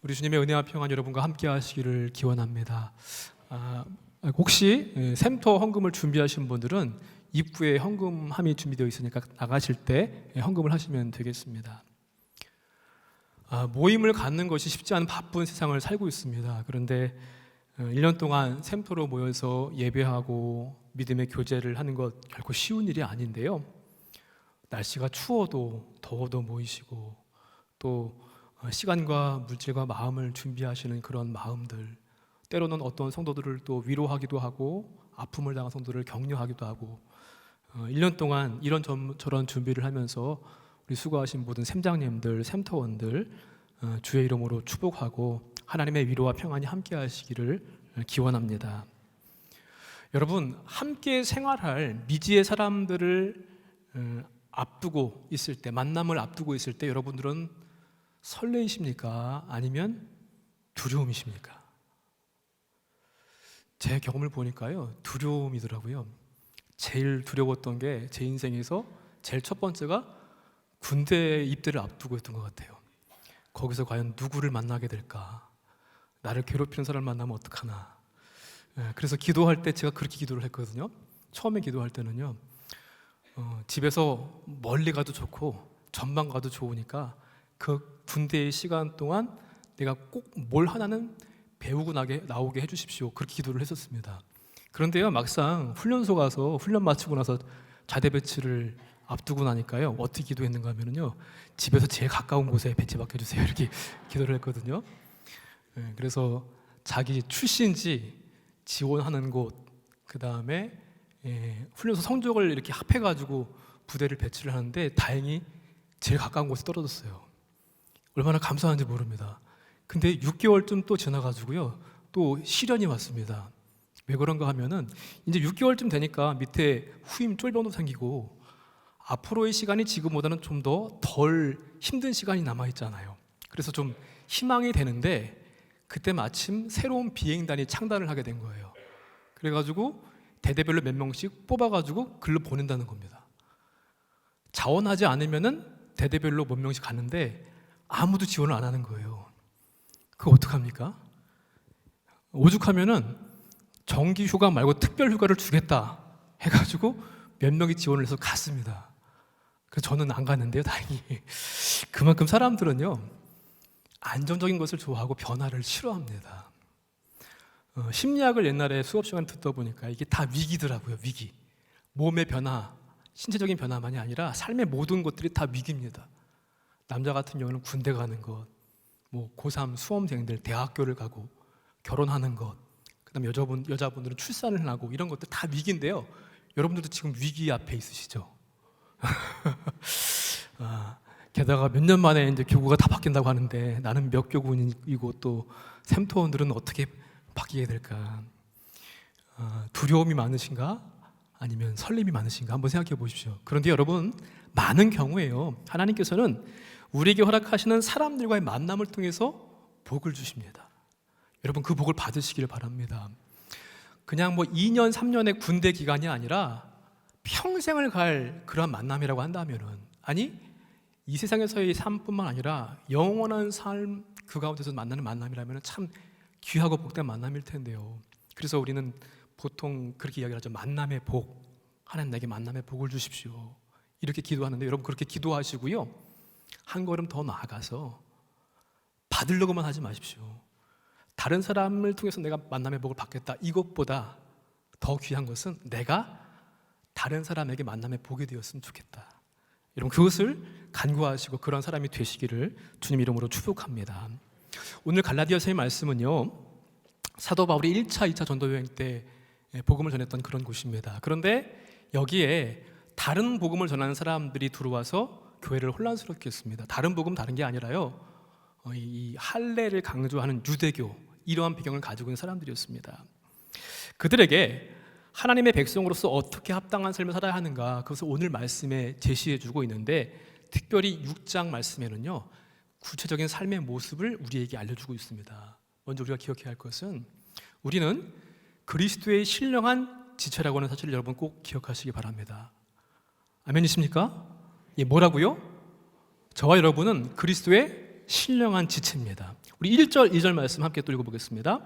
우리 주님의 은혜와 평안 여러분과 함께 하시기를 기원합니다. 혹시 샘터 헌금을 준비하신 분들은 입구에 헌금함이 준비되어 있으니까 나가실 때 헌금을 하시면 되겠습니다. 모임을 갖는 것이 쉽지 않은 바쁜 세상을 살고 있습니다. 그런데 1년 동안 샘터로 모여서 예배하고 믿음의 교제를 하는 것 결코 쉬운 일이 아닌데요. 날씨가 추워도 더워도 모이시고 또 시간과 물질과 마음을 준비하시는 그런 마음들, 때로는 어떤 성도들을 또 위로하기도 하고 아픔을 당한 성도들을 격려하기도 하고 1년 동안 이런저런 준비를 하면서 우리 수고하신 모든 샘장님들, 샘터원들 주의 이름으로 축복하고 하나님의 위로와 평안이 함께 하시기를 기원합니다. 여러분, 함께 생활할 미지의 사람들을 앞두고 있을 때, 만남을 앞두고 있을 때 여러분들은 설레이십니까? 아니면 두려움이십니까? 제 경험을 보니까요, 두려움이더라고요. 제일 두려웠던 게 제 인생에서 제일 첫 번째가 군대 입대를 앞두고 있던 것 같아요. 거기서 과연 누구를 만나게 될까? 나를 괴롭히는 사람을 만나면 어떡하나? 그래서 기도할 때 제가 그렇게 기도를 했거든요. 처음에 기도할 때는요, 집에서 멀리 가도 좋고 전방 가도 좋으니까 그 군대의 시간 동안 내가 꼭 뭘 하나는 배우고 나오게 해주십시오. 그렇게 기도를 했었습니다. 그런데요, 막상 훈련소 가서 훈련 마치고 나서 자대 배치를 앞두고 나니까요, 어떻게 기도했는가 하면요, 집에서 제일 가까운 곳에 배치 맡겨주세요, 이렇게 기도를 했거든요. 그래서 자기 출신지 지원하는 곳, 그 다음에 훈련소 성적을 이렇게 합해가지고 부대를 배치를 하는데 다행히 제일 가까운 곳에 떨어졌어요. 얼마나 감사한지 모릅니다. 근데 6개월쯤 또 지나가지고요, 또 시련이 왔습니다. 왜 그런가 하면은 이제 6개월쯤 되니까 밑에 후임 쫄병도 생기고 앞으로의 시간이 지금보다는 좀 더 덜 힘든 시간이 남아있잖아요. 그래서 좀 희망이 되는데 그때 마침 새로운 비행단이 창단을 하게 된 거예요. 그래가지고 대대별로 몇 명씩 뽑아가지고 글로 보낸다는 겁니다. 자원하지 않으면은 대대별로 몇 명씩 가는데 아무도 지원을 안 하는 거예요. 그거 어떡합니까? 오죽하면은 정기 휴가 말고 특별 휴가를 주겠다 해가지고 몇 명이 지원을 해서 갔습니다. 그래서 저는 안 갔는데요, 다행히. 그만큼 사람들은요, 안정적인 것을 좋아하고 변화를 싫어합니다. 심리학을 옛날에 수업 시간 듣다 보니까 이게 다 위기더라고요. 위기. 몸의 변화, 신체적인 변화만이 아니라 삶의 모든 것들이 다 위기입니다. 남자 같은 경우는 군대 가는 것, 뭐 고3 수험생들 대학교를 가고 결혼하는 것, 그다음에 여자분들은 출산을 하고 이런 것들 다 위기인데요. 여러분들도 지금 위기 앞에 있으시죠? 게다가 몇 년 만에 이제 교구가 다 바뀐다고 하는데 나는 몇 교군이고 또 샘터원들은 어떻게 바뀌게 될까? 두려움이 많으신가? 아니면 설렘이 많으신가? 한번 생각해 보십시오. 그런데 여러분, 많은 경우에요, 하나님께서는 우리에게 허락하시는 사람들과의 만남을 통해서 복을 주십니다. 여러분, 그 복을 받으시기를 바랍니다. 그냥 뭐 2년, 3년의 군대 기간이 아니라 평생을 갈 그런 만남이라고 한다면은, 아니 이 세상에서의 삶뿐만 아니라 영원한 삶 그 가운데서 만나는 만남이라면 참 귀하고 복된 만남일 텐데요. 그래서 우리는 보통 그렇게 이야기를 하죠. 만남의 복, 하나님 나에게 만남의 복을 주십시오, 이렇게 기도하는데, 여러분 그렇게 기도하시고요, 한 걸음 더 나아가서 받으려고만 하지 마십시오. 다른 사람을 통해서 내가 만남의 복을 받겠다, 이것보다 더 귀한 것은 내가 다른 사람에게 만남의 복이 되었으면 좋겠다. 여러분, 그것을 간구하시고 그런 사람이 되시기를 주님 이름으로 축복합니다. 오늘 갈라디아서의 말씀은요, 사도 바울이 1차, 2차 전도 여행 때 복음을 전했던 그런 곳입니다. 그런데 여기에 다른 복음을 전하는 사람들이 들어와서 교회를 혼란스럽게 했습니다. 다른 복음 다른 게 아니라요, 이 할례를 강조하는 유대교, 이러한 배경을 가지고 있는 사람들이었습니다. 그들에게 하나님의 백성으로서 어떻게 합당한 삶을 살아야 하는가, 그것을 오늘 말씀에 제시해주고 있는데, 특별히 6장 말씀에는요, 구체적인 삶의 모습을 우리에게 알려주고 있습니다. 먼저 우리가 기억해야 할 것은, 우리는 그리스도의 신령한 지체라고 하는 사실을 여러분 꼭 기억하시기 바랍니다. 아멘이십니까? 예, 뭐라고요? 저와 여러분은 그리스도의 신령한 지체입니다. 우리 1절, 2절 말씀 함께 또 읽어보겠습니다.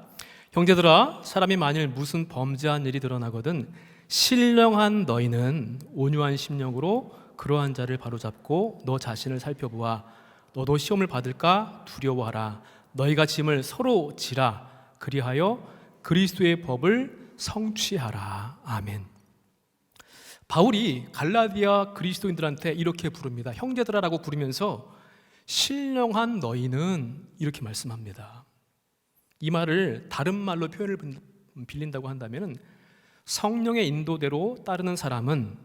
형제들아, 사람이 만일 무슨 범죄한 일이 드러나거든 신령한 너희는 온유한 심령으로 그러한 자를 바로잡고 너 자신을 살펴보아 너도 시험을 받을까 두려워하라. 너희가 짐을 서로 지라. 그리하여 그리스도의 법을 성취하라. 아멘. 바울이 갈라디아 그리스도인들한테 이렇게 부릅니다. 형제들아라고 부르면서 신령한 너희는 이렇게 말씀합니다. 이 말을 다른 말로 표현을 빌린다고 한다면 성령의 인도대로 따르는 사람은,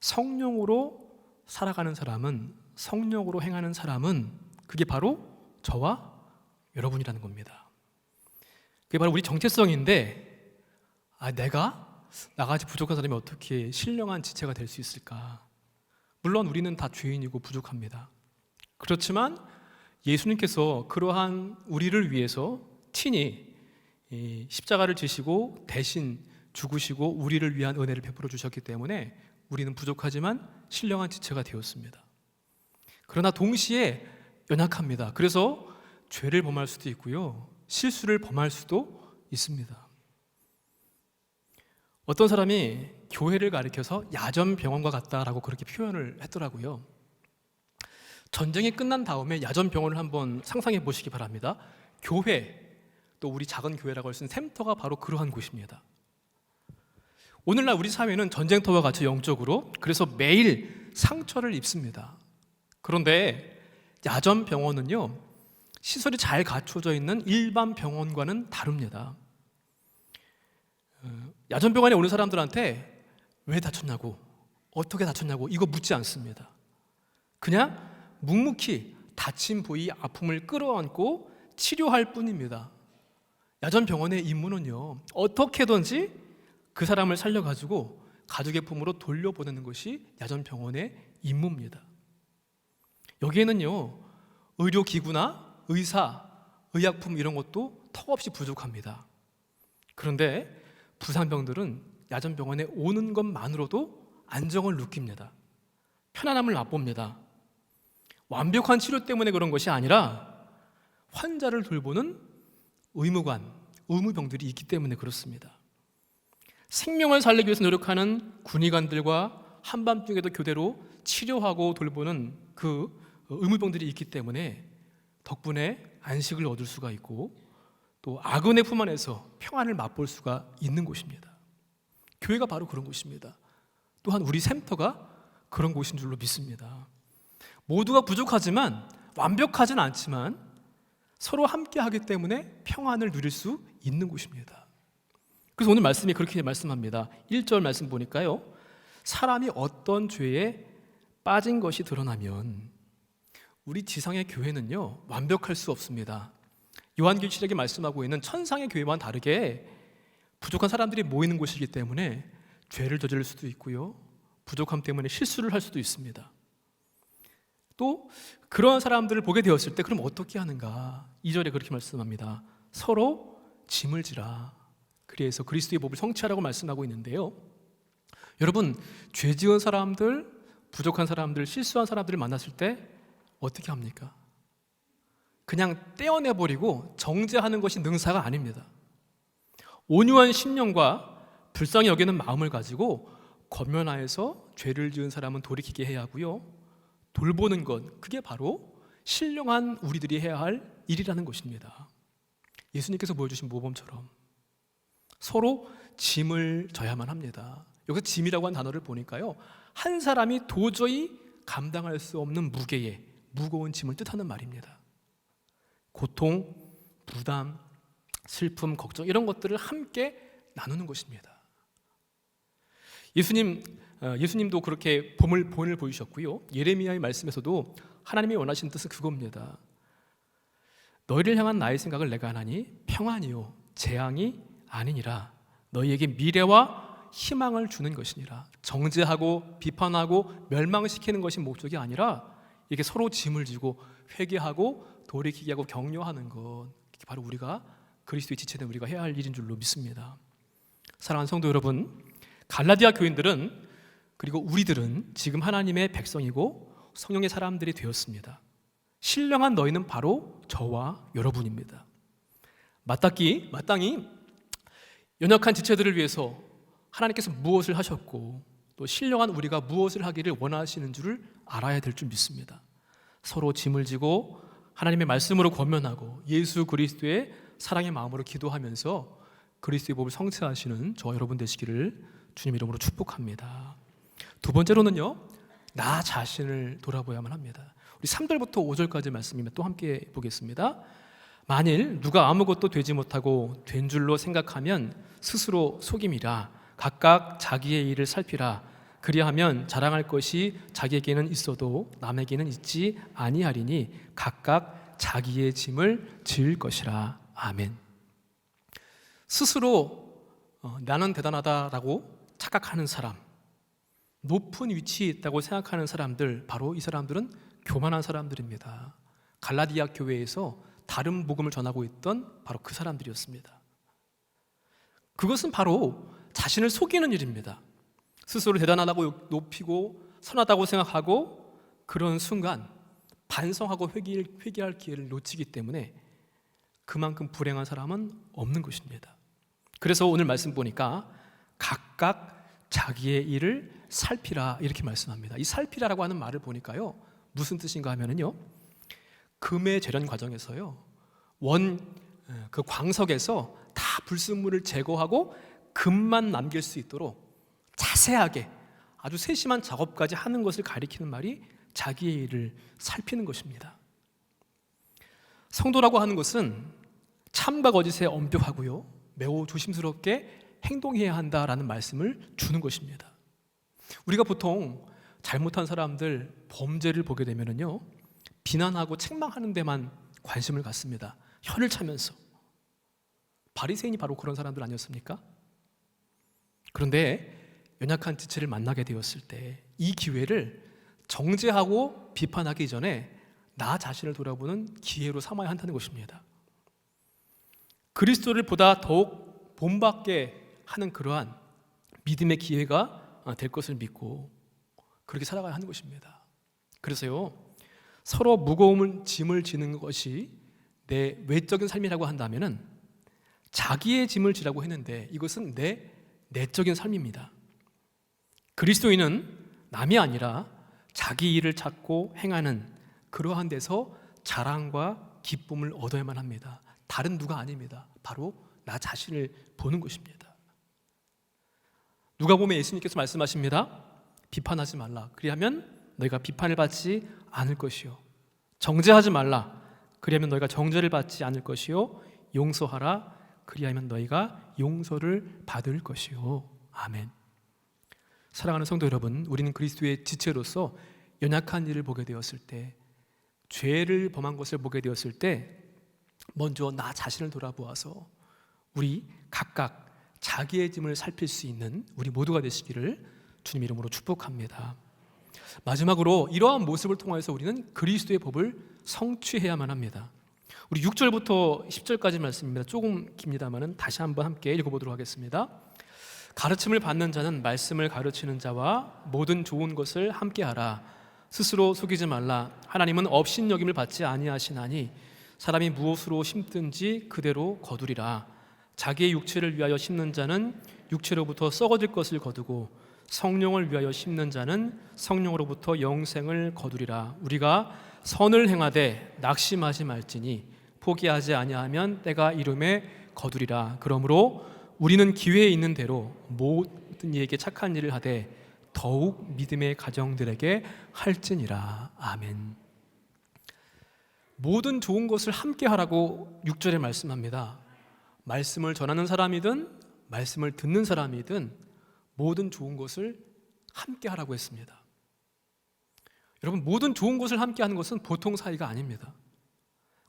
성령으로 살아가는 사람은, 성령으로 행하는 사람은 그게 바로 저와 여러분이라는 겁니다. 그게 바로 우리 정체성인데, 내가 나같이 부족한 사람이 어떻게 신령한 지체가 될 수 있을까? 물론 우리는 다 죄인이고 부족합니다. 그렇지만 예수님께서 그러한 우리를 위해서 친히 십자가를 지시고 대신 죽으시고 우리를 위한 은혜를 베풀어 주셨기 때문에 우리는 부족하지만 신령한 지체가 되었습니다. 그러나 동시에 연약합니다. 그래서 죄를 범할 수도 있고요, 실수를 범할 수도 있습니다. 어떤 사람이 교회를 가리켜서 야전병원과 같다라고 그렇게 표현을 했더라고요. 전쟁이 끝난 다음에 야전병원을 한번 상상해 보시기 바랍니다. 교회, 또 우리 작은 교회라고 할 수 있는 샘터가 바로 그러한 곳입니다. 오늘날 우리 사회는 전쟁터와 같이 영적으로, 그래서 매일 상처를 입습니다. 그런데 야전병원은요, 시설이 잘 갖춰져 있는 일반 병원과는 다릅니다. 야전병원에 오는 사람들한테 왜 다쳤냐고, 어떻게 다쳤냐고 이거 묻지 않습니다. 그냥 묵묵히 다친 부위 아픔을 끌어안고 치료할 뿐입니다. 야전병원의 임무는요, 어떻게든지 그 사람을 살려가지고 가족의 품으로 돌려보내는 것이 야전병원의 임무입니다. 여기에는요, 의료기구나 의사, 의약품 이런 것도 턱없이 부족합니다. 그런데 부상병들은 야전병원에 오는 것만으로도 안정을 느낍니다. 편안함을 맛봅니다. 완벽한 치료 때문에 그런 것이 아니라 환자를 돌보는 의무병들이 있기 때문에 그렇습니다. 생명을 살리기 위해서 노력하는 군의관들과 한밤중에도 교대로 치료하고 돌보는 그 의무병들이 있기 때문에 덕분에 안식을 얻을 수가 있고 또 악은의 품 안에서 평안을 맛볼 수가 있는 곳입니다. 교회가 바로 그런 곳입니다. 또한 우리 샘터가 그런 곳인 줄로 믿습니다. 모두가 부족하지만 완벽하진 않지만 서로 함께하기 때문에 평안을 누릴 수 있는 곳입니다. 그래서 오늘 말씀이 그렇게 말씀합니다. 1절 말씀 보니까요, 사람이 어떤 죄에 빠진 것이 드러나면, 우리 지상의 교회는요 완벽할 수 없습니다. 요한계시록에 말씀하고 있는 천상의 교회와는 다르게 부족한 사람들이 모이는 곳이기 때문에 죄를 저지를 수도 있고요, 부족함 때문에 실수를 할 수도 있습니다. 또 그러한 사람들을 보게 되었을 때 그럼 어떻게 하는가? 2절에 그렇게 말씀합니다. 서로 짐을 지라. 그래서 그리스도의 법을 성취하라고 말씀하고 있는데요, 여러분, 죄 지은 사람들, 부족한 사람들, 실수한 사람들을 만났을 때 어떻게 합니까? 그냥 떼어내버리고 정죄하는 것이 능사가 아닙니다. 온유한 심령과 불쌍히 여기는 마음을 가지고 권면하여서 죄를 지은 사람은 돌이키게 해야 하고요, 돌보는 것, 그게 바로 신령한 우리들이 해야 할 일이라는 것입니다. 예수님께서 보여주신 모범처럼 서로 짐을 져야만 합니다. 여기서 짐이라고 한 단어를 보니까요, 한 사람이 도저히 감당할 수 없는 무게의 무거운 짐을 뜻하는 말입니다. 고통, 부담, 슬픔, 걱정 이런 것들을 함께 나누는 것입니다. 예수님도 그렇게 본을 보이셨고요, 예레미야의 말씀에서도 하나님이 원하시는 뜻은 그겁니다. 너희를 향한 나의 생각을 내가 하나니 평안이요 재앙이 아니니라. 너희에게 미래와 희망을 주는 것이니라. 정죄하고 비판하고 멸망시키는 것이 목적이 아니라 이게 서로 짐을 지고 회개하고 돌이키게 하고 격려하는 것, 이게 바로 우리가 그리스도의 지체된 우리가 해야 할 일인 줄로 믿습니다. 사랑하는 성도 여러분, 갈라디아 교인들은, 그리고 우리들은 지금 하나님의 백성이고 성령의 사람들이 되었습니다. 신령한 너희는 바로 저와 여러분입니다. 마땅히 연약한 지체들을 위해서 하나님께서 무엇을 하셨고 또 신령한 우리가 무엇을 하기를 원하시는 줄을 알아야 될 줄 믿습니다. 서로 짐을 지고 하나님의 말씀으로 권면하고 예수 그리스도의 사랑의 마음으로 기도하면서 그리스도의 법을 성취하시는 저와 여러분 되시기를 주님 이름으로 축복합니다. 두 번째로는요, 나 자신을 돌아보야만 합니다. 우리 3절부터 5절까지 말씀이면 또 함께 보겠습니다. 만일 누가 아무것도 되지 못하고 된 줄로 생각하면 스스로 속임이라. 각각 자기의 일을 살피라. 그리하면 자랑할 것이 자기에게는 있어도 남에게는 있지 아니하리니 각각 자기의 짐을 지을 것이라. 아멘. 스스로 나는 대단하다라고 착각하는 사람, 높은 위치에 있다고 생각하는 사람들, 바로 이 사람들은 교만한 사람들입니다. 갈라디아 교회에서 다른 복음을 전하고 있던 바로 그 사람들이었습니다. 그것은 바로 자신을 속이는 일입니다. 스스로 대단하다고 높이고 선하다고 생각하고 그런 순간 반성하고 회개할 기회를 놓치기 때문에 그만큼 불행한 사람은 없는 것입니다. 그래서 오늘 말씀 보니까 각각 자기의 일을 살피라 이렇게 말씀합니다. 이 살피라라고 하는 말을 보니까요, 무슨 뜻인가 하면은요, 금의 재련 과정에서요, 그 광석에서 다 불순물을 제거하고 금만 남길 수 있도록 자세하게 아주 세심한 작업까지 하는 것을 가리키는 말이 자기의 일을 살피는 것입니다. 성도라고 하는 것은 참과 거짓에 엄격하고요, 매우 조심스럽게 행동해야 한다라는 말씀을 주는 것입니다. 우리가 보통 잘못한 사람들, 범죄를 보게 되면은요, 비난하고 책망하는 데만 관심을 갖습니다. 혀를 차면서. 바리새인이 바로 그런 사람들 아니었습니까? 그런데 연약한 지체를 만나게 되었을 때 이 기회를 정죄하고 비판하기 전에 나 자신을 돌아보는 기회로 삼아야 한다는 것입니다. 그리스도를 보다 더욱 본받게 하는 그러한 믿음의 기회가 될 것을 믿고 그렇게 살아가야 하는 것입니다. 그래서요, 서로 무거운 짐을 지는 것이 내 외적인 삶이라고 한다면은 자기의 짐을 지라고 했는데 이것은 내 내적인 삶입니다. 그리스도인은 남이 아니라 자기 일을 찾고 행하는 그러한 데서 자랑과 기쁨을 얻어야만 합니다. 다른 누가 아닙니다. 바로 나 자신을 보는 것입니다. 누가복음에 예수님께서 말씀하십니다. 비판하지 말라. 그리하면 너희가 비판을 받지 않을 것이요. 정죄하지 말라. 그리하면 너희가 정죄를 받지 않을 것이요. 용서하라. 그리하면 너희가 용서를 받을 것이요. 아멘. 사랑하는 성도 여러분, 우리는 그리스도의 지체로서 연약한 일을 보게 되었을 때, 죄를 범한 것을 보게 되었을 때 먼저 나 자신을 돌아보아서 우리 각각 자기의 짐을 살필 수 있는 우리 모두가 되시기를 주님 이름으로 축복합니다. 마지막으로 이러한 모습을 통해서 우리는 그리스도의 법을 성취해야만 합니다. 우리 6절부터 10절까지 말씀입니다. 조금 깁니다만은 다시 한번 함께 읽어보도록 하겠습니다. 가르침을 받는 자는 말씀을 가르치는 자와 모든 좋은 것을 함께하라. 스스로 속이지 말라. 하나님은 업신여김을 받지 아니하시나니 사람이 무엇으로 심든지 그대로 거두리라. 자기의 육체를 위하여 심는 자는 육체로부터 썩어질 것을 거두고 성령을 위하여 심는 자는 성령으로부터 영생을 거두리라. 우리가 선을 행하되 낙심하지 말지니 포기하지 아니하면 때가 이름에 거두리라. 그러므로 우리는 기회에 있는 대로 모든 이에게 착한 일을 하되 더욱 믿음의 가정들에게 할지니라. 아멘. 모든 좋은 것을 함께 하라고 6절에 말씀합니다. 말씀을 전하는 사람이든 말씀을 듣는 사람이든 모든 좋은 것을 함께 하라고 했습니다. 여러분, 모든 좋은 것을 함께 하는 것은 보통 사이가 아닙니다.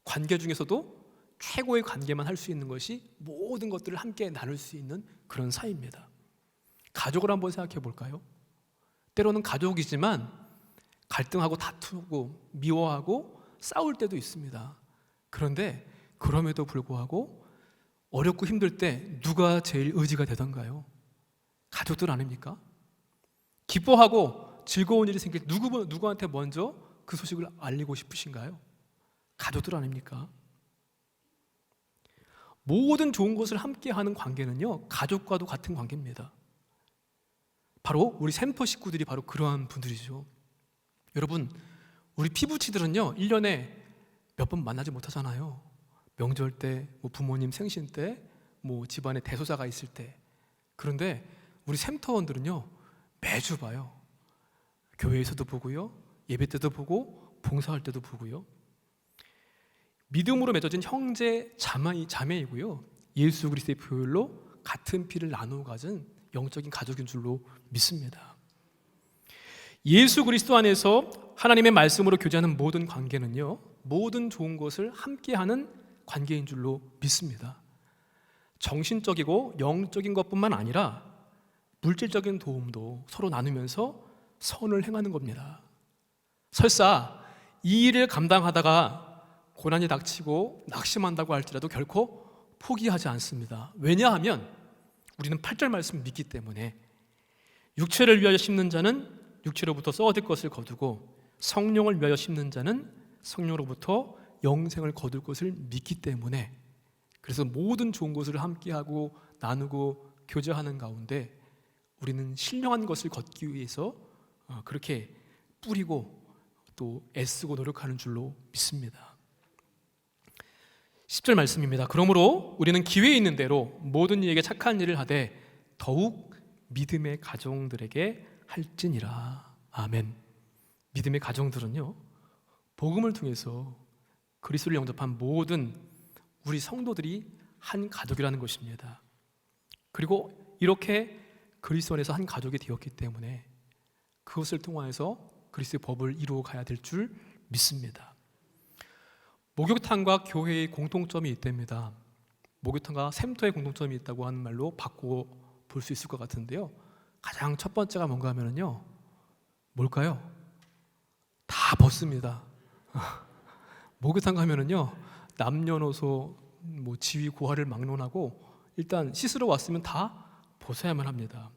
관계 중에서도 최고의 관계만 할 수 있는 것이 모든 것들을 함께 나눌 수 있는 그런 사이입니다. 가족을 한번 생각해 볼까요? 때로는 가족이지만 갈등하고 다투고 미워하고 싸울 때도 있습니다. 그런데 그럼에도 불구하고 어렵고 힘들 때 누가 제일 의지가 되던가요? 가족들 아닙니까? 기뻐하고 즐거운 일이 생길 때 누구한테 먼저 그 소식을 알리고 싶으신가요? 가족들 아닙니까? 모든 좋은 것을 함께하는 관계는요, 가족과도 같은 관계입니다. 바로 우리 샘터 식구들이 바로 그러한 분들이죠. 여러분, 우리 피부치들은요 1년에 몇 번 만나지 못하잖아요. 명절 때, 부모님 생신 때, 집안에 대소사가 있을 때. 그런데 우리 샘터원들은요 매주 봐요. 교회에서도 보고요, 예배 때도 보고, 봉사할 때도 보고요. 믿음으로 맺어진 형제 자매이고요, 예수 그리스도의 보혈로 같은 피를 나누어 가진 영적인 가족인 줄로 믿습니다. 예수 그리스도 안에서 하나님의 말씀으로 교제하는 모든 관계는요, 모든 좋은 것을 함께하는 관계인 줄로 믿습니다. 정신적이고 영적인 것뿐만 아니라 물질적인 도움도 서로 나누면서 선을 행하는 겁니다. 설사 이 일을 감당하다가 고난이 닥치고 낙심한다고 할지라도 결코 포기하지 않습니다. 왜냐하면 우리는 8절 말씀을 믿기 때문에 육체를 위하여 심는 자는 육체로부터 썩어질 것을 거두고 성령을 위하여 심는 자는 성령으로부터 영생을 거둘 것을 믿기 때문에, 그래서 모든 좋은 것을 함께하고 나누고 교제하는 가운데 우리는 신령한 것을 걷기 위해서 그렇게 뿌리고 또 애쓰고 노력하는 줄로 믿습니다. 10절 말씀입니다. 그러므로 우리는 기회 있는 대로 모든 이에게 착한 일을 하되 더욱 믿음의 가정들에게 할지니라. 아멘. 믿음의 가정들은요, 복음을 통해서 그리스도를 영접한 모든 우리 성도들이 한 가족이라는 것입니다. 그리고 이렇게 그리스도 안에서 한 가족이 되었기 때문에 그것을 통하여서 그리스도의 법을 이루어 가야 될 줄 믿습니다. 목욕탕과 교회의 공통점이 있답니다. 목욕탕과 샘터의 공통점이 있다고 하는 말로 바꾸어 볼 수 있을 것 같은데요, 가장 첫 번째가 뭔가 하면은요, 뭘까요? 다 벗습니다. 목욕탕 가면은요, 남녀노소 지위 고하를 막론하고 일단 씻으러 왔으면 다 벗어야만 합니다.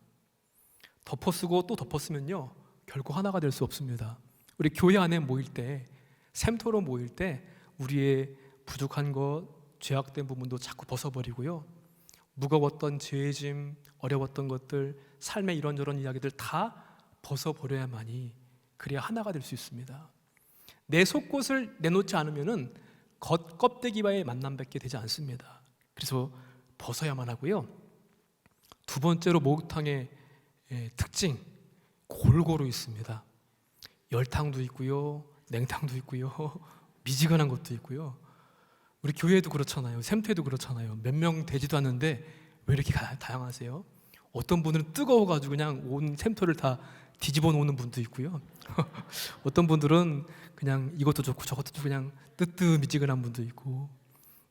덮어 쓰고 또 덮어 쓰면요 결코 하나가 될 수 없습니다. 우리 교회 안에 모일 때, 샘터로 모일 때 우리의 부족한 것, 죄악된 부분도 자꾸 벗어버리고요, 무거웠던 죄의 짐, 어려웠던 것들, 삶의 이런저런 이야기들 다 벗어버려야만이, 그래야 하나가 될 수 있습니다. 내 속것을 내놓지 않으면은 겉껍데기와의 만남밖에 되지 않습니다. 그래서 벗어야만 하고요. 두 번째로 목욕탕의 특징, 골고루 있습니다. 열탕도 있고요, 냉탕도 있고요, 미지근한 것도 있고요. 우리 교회도 그렇잖아요. 샘터에도 그렇잖아요. 몇 명 되지도 않는데 왜 이렇게 다양하세요? 어떤 분들은 뜨거워가지고 그냥 온 샘터를 다 뒤집어 놓는 분도 있고요. 어떤 분들은 그냥 이것도 좋고 저것도 좋고 그냥 뜨뜻미지근한 분도 있고,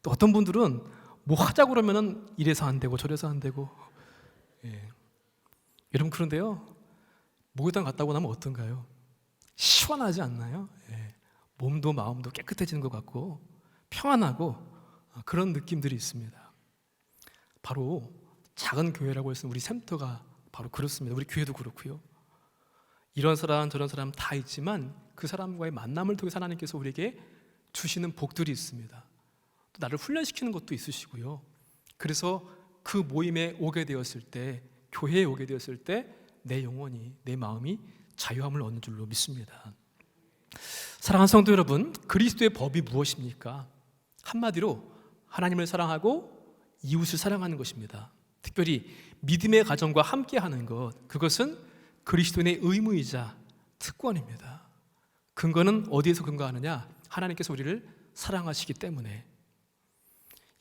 또 어떤 분들은 뭐 하자고 그러면은 이래서 안 되고 저래서 안 되고. 여러분, 그런데요, 목욕탕 갔다 오고 나면 어떤가요? 시원하지 않나요? 몸도 마음도 깨끗해지는 것 같고 평안하고 그런 느낌들이 있습니다. 바로 작은 교회라고 해서 우리 샘터가 바로 그렇습니다. 우리 교회도 그렇고요. 이런 사람 저런 사람 다 있지만 그 사람과의 만남을 통해서 하나님께서 우리에게 주시는 복들이 있습니다. 또 나를 훈련시키는 것도 있으시고요. 그래서 그 모임에 오게 되었을 때, 교회에 오게 되었을 때 내 영혼이, 내 마음이 자유함을 얻는 줄로 믿습니다. 사랑하는 성도 여러분, 그리스도의 법이 무엇입니까? 한마디로 하나님을 사랑하고 이웃을 사랑하는 것입니다. 특별히 믿음의 가정과 함께하는 것, 그것은 그리스도인의 의무이자 특권입니다. 근거는 어디에서 근거하느냐? 하나님께서 우리를 사랑하시기 때문에.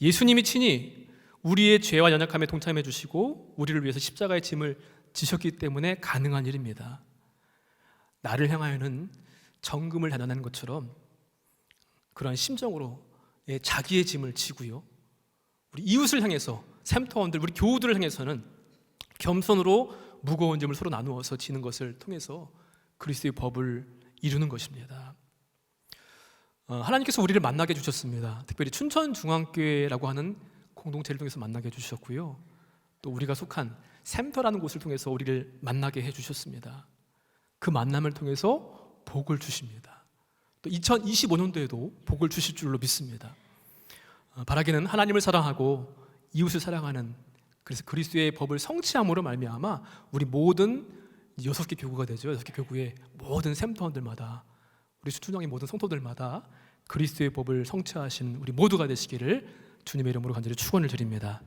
예수님이 친히 우리의 죄와 연약함에 동참해 주시고 우리를 위해서 십자가의 짐을 지셨기 때문에 가능한 일입니다. 나를 향하여는 정금을 단련하는 것처럼 그러한 심정으로 자기의 짐을 지고요, 우리 이웃을 향해서, 샘터원들, 우리 교우들을 향해서는 겸손으로 무거운 짐을 서로 나누어서 지는 것을 통해서 그리스도의 법을 이루는 것입니다. 하나님께서 우리를 만나게 해주셨습니다. 특별히 춘천중앙교회라고 하는 공동체를 통해서 만나게 해주셨고요, 또 우리가 속한 샘터라는 곳을 통해서 우리를 만나게 해주셨습니다. 그 만남을 통해서 복을 주십니다. 또 2025년도에도 복을 주실 줄로 믿습니다. 바라기는 하나님을 사랑하고 이웃을 사랑하는, 그래서 그리스도의 법을 성취함으로 말미암아 우리 모든 6개 교구가 되죠. 6개 교구의 모든 샘터원들마다, 우리 수tun형의 모든 성도들마다 그리스도의 법을 성취하신 우리 모두가 되시기를 주님의 이름으로 간절히 축원을 드립니다.